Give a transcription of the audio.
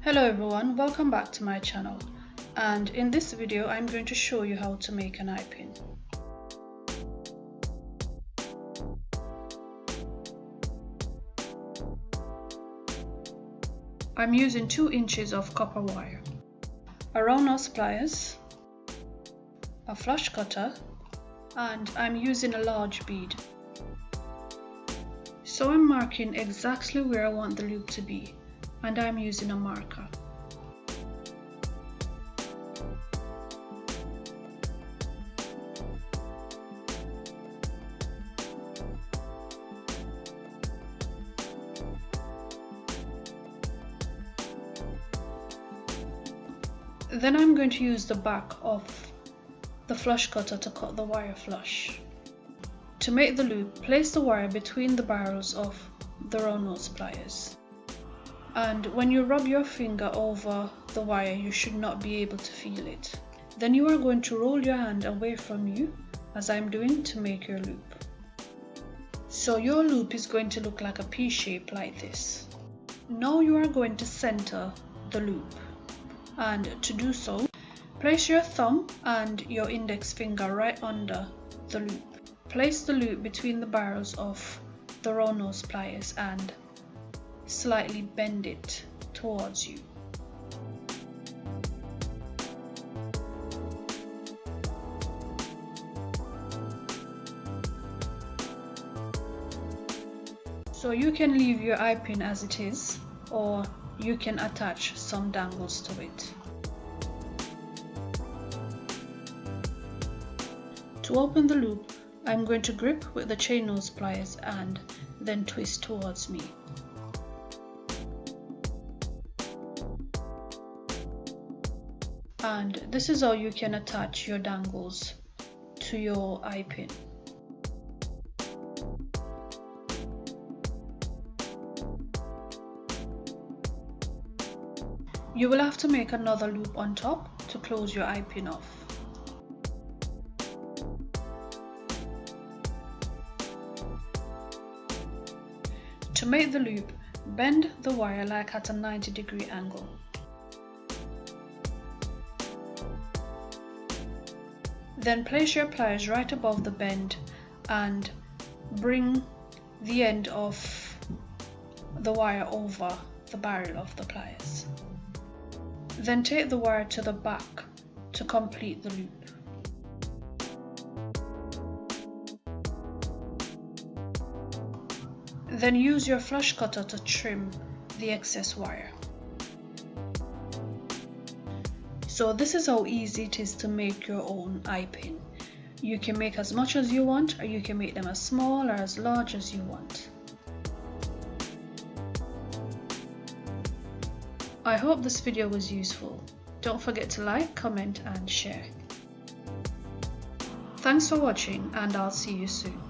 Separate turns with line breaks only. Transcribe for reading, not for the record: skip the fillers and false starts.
Hello everyone, welcome back to my channel, and in this video I'm going to show you how to make an eye pin. I'm using 2 inches of copper wire, a round nose pliers, a flush cutter, and I'm using a large bead. So I'm marking exactly where I want the loop to be, and I'm using a marker. Then I'm going to use the back of the flush cutter to cut the wire flush. To make the loop, place the wire between the barrels of the round nose pliers. And when you rub your finger over the wire, you should not be able to feel it. Then you are going to roll your hand away from you, as I'm doing, to make your loop. So your loop is going to look like a P shape like this. Now you are going to center the loop. And to do so, place your thumb and your index finger right under the loop. Place the loop between the barrels of the round nose pliers and slightly bend it towards you. So you can leave your eye pin as it is, or you can attach some dangles to it. To open the loop, I'm going to grip with the chain nose pliers and then twist towards me. And this is how you can attach your dangles to your eye pin. You will have to make another loop on top to close your eye pin off. To make the loop, bend the wire like at a 90-degree angle. Then place your pliers right above the bend and bring the end of the wire over the barrel of the pliers. Then take the wire to the back to complete the loop. Then use your flush cutter to trim the excess wire. So this is how easy it is to make your own eye pin. You can make as much as you want, or you can make them as small or as large as you want. I hope this video was useful. Don't forget to like, comment and share. Thanks for watching, and I'll see you soon.